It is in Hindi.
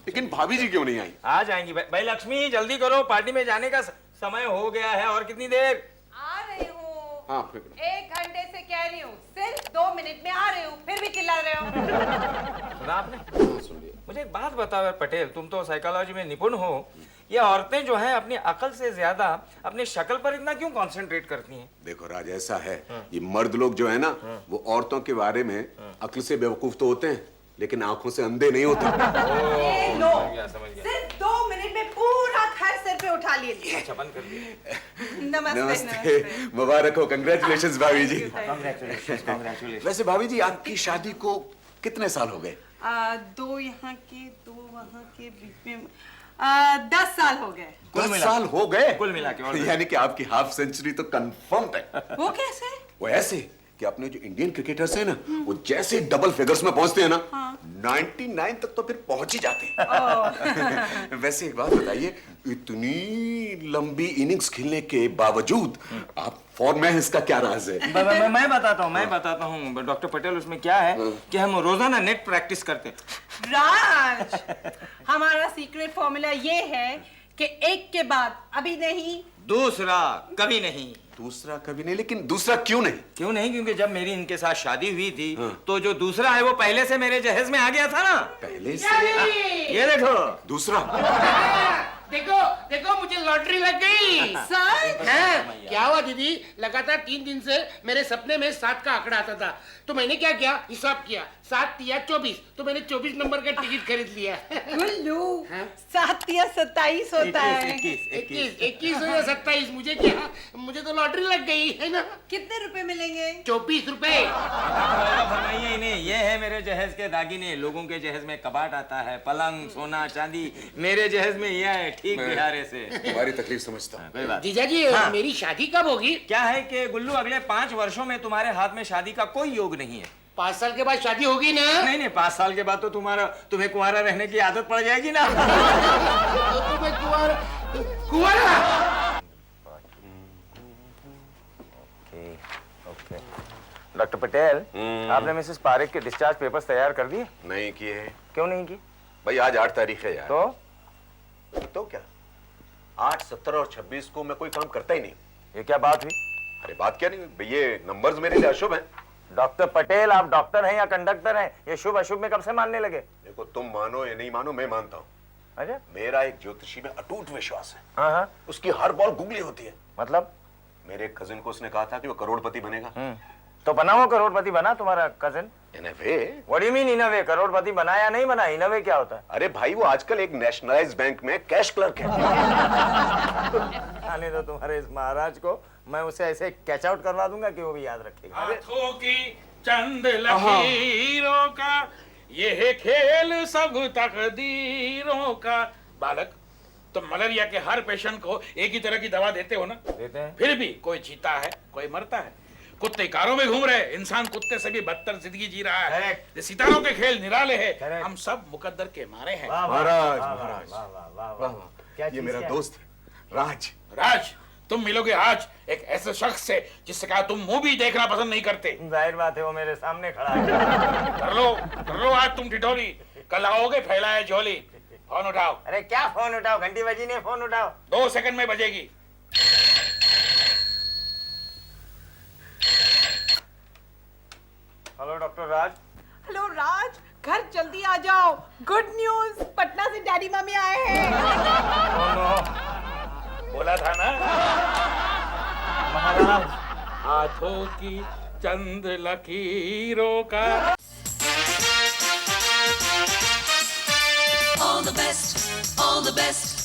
लेकिन भाभी जी क्यों नहीं आई? आ जाएंगी भाई लक्ष्मी, जल्दी करो, पार्टी में जाने का समय हो गया है। और कितनी देर? आ रही हूँ। हाँ, 1 घंटे से कह रही हूँ, सिर्फ 2 मिनट में आ रही हूँ, फिर भी चिल्ला रहे हो। सुना आपने? सुन लिया। मुझे एक बात बताओ यार पटेल, तुम तो साइकोलॉजी में निपुण हो, ये औरतें जो हैं अपनी अकल से ज्यादा अपनी शक्ल पर इतना क्यों कंसंट्रेट करती हैं? देखो राज, ऐसा है, ये मर्द लोग जो है ना, वो औरतों के बारे में अक्ल से बेवकूफ तो होते हैं, लेकिन आंखों से अंधे नहीं होते। ये लो, समझ गया। सिर्फ 2 मिनट में पूरा घर सिर पे उठा लीजिए। अच्छा, बंद कर दिया। नमस्ते, नमस्ते, मुबारक हो, कंग्रेचुलेशंस भाभी जी। कांग्रेचुलेशन। वैसे भाभी जी, आपकी शादी को कितने साल हो गए? 2 यहाँ के 2 वहाँ के बीच में 10 साल हो गए। 10 साल हो गए कुल मिला के। यानी कि आपकी हाफ सेंचुरी तो कंफर्म है। वो कैसे? वो ऐसे कि अपने जो इंडियन क्रिकेटर्स हैं ना, वो जैसे डबल फिगर्स में पहुंचते हैं ना, 99 तक तो फिर पहुंच ही जाते हैं। वैसे एक बात बताइए, इतनी लंबी इनिंग्स खेलने के बावजूद आप फॉर्म में हैं, इसका क्या राज है? मैं बताता हूँ डॉक्टर पटेल, उसमें क्या है कि हम रोजाना नेट प्रैक्टिस करते हैं। राज, हमारा सीक्रेट फॉर्मूला ये है कि एक के बाद अभी नहीं, दूसरा कभी नहीं। दूसरा कभी नहीं? लेकिन दूसरा क्यों नहीं? क्यों नहीं? क्योंकि जब मेरी इनके साथ शादी हुई थी तो जो दूसरा है वो पहले से मेरे जहेज में आ गया था ना। पहले से? ये देखो दूसरा। देखो देखो, मुझे लॉटरी लग गई। सर हैं? क्या हुआ दीदी? लगातार 3 दिन से मेरे सपने में 7 का आंकड़ा आता था, तो मैंने क्या किया, हिसाब किया, 7 या 24, तो मैंने 24 नंबर का टिकट खरीद लिया। गुल्लू, 7 या 27 होता है। 21 या 27, मुझे क्या, मुझे तो लॉटरी लग गई है ना। कितने रुपए मिलेंगे? 24 रुपए। फरमाइए इन्हें, ये है मेरे जहेज के दागिने। लोगों के जहेज में कबाट आता है, पलंग, सोना, चांदी, मेरे जहेज में यह है, ठीक बिहारे से। तुम्हारी तकलीफ समझता हूँ। कोई बात। जीजा जी, मेरी शादी कब होगी? क्या है कि गुल्लू, अगले 5 वर्षों में तुम्हारे हाथ में शादी का कोई योग नहीं है। 5 साल के बाद शादी होगी ना? नहीं, 5 साल के बाद तो तुम्हें कुंवारा रहने की आदत पड़ जाएगी ना। तो तुम्हें कुंवारा। डॉक्टर पटेल, आपने मिसेस पारेख के डिस्चार्ज पेपर्स तैयार कर दिए? नहीं किए हैं। क्यों नहीं की? भाई आज 8 तारीख है यार। तो क्या, 8, 17 और 26 को मैं कोई काम करता ही नहीं। ये क्या बात हुई? अरे बात क्या नहीं भाई, ये नंबर्स मेरे लिए अशुभ हैं। डॉक्टर पटेल, आप डॉक्टर हैं या कंडक्टर हैं? ये शुभ अशुभ में कब से मानने लगे? देखो, तुम मानो या नहीं मानो, मैं मानता हूँ। अच्छा, मेरा एक ज्योतिषी में अटूट विश्वास है। हाँ, उसकी हर बॉल गुगली होती है। मतलब? मेरे कजिन को उसने कहा था कि वो करोड़पति बनेगा। तो बना, वो करोड़पति बना तुम्हारा cousin? In a way. What do you mean in a way? करोड़पति बना या नहीं बना? इन अ वे क्या होता है? अरे भाई, वो आजकल एक नेशनलाइज्ड बैंक में कैश क्लर्क है। आने दो तुम्हारे इस महाराज को, मैं उसे ऐसे कैच आउट करवा दूंगा कि वो भी याद रखेगा। हाथों की चंद लकीरों का ये है खेल सब तकदीरों का। बालक, तुम मलेरिया के हर पेशेंट को एक ही तरह की दवा देते हो ना? देते हैं। फिर भी कोई जीता है, कोई मरता है। कुत्ते कारों में घूम रहे, इंसान कुत्ते से भी बदतर जिंदगी जी रहा है। ये सितारों के खेल निराले हैं। हम सब मुकद्दर के मारे हैं। महाराज, महाराज, क्या ये मेरा दोस्त है राज। राज, तुम मिलोगे आज एक ऐसे शख्स से जिससे कहा तुम मूवी देखना पसंद नहीं करते। जाहिर बात है, वो मेरे सामने खड़ा है। कर लो आज तुम ठिठोली, कल आओगे फैलाए झोली। फोन उठाओ। अरे क्या फोन उठाओ, घंटी बजी नहीं, फोन उठाओ। 2 सेकंड में बजेगी। हेलो डॉक्टर राज। हेलो राज, घर जल्दी आ जाओ। गुड न्यूज, पटना से डैडी मम्मी आए हैं। बोला था ना महाराज, हाथों की चंद लकीरों का। All the best, all the best.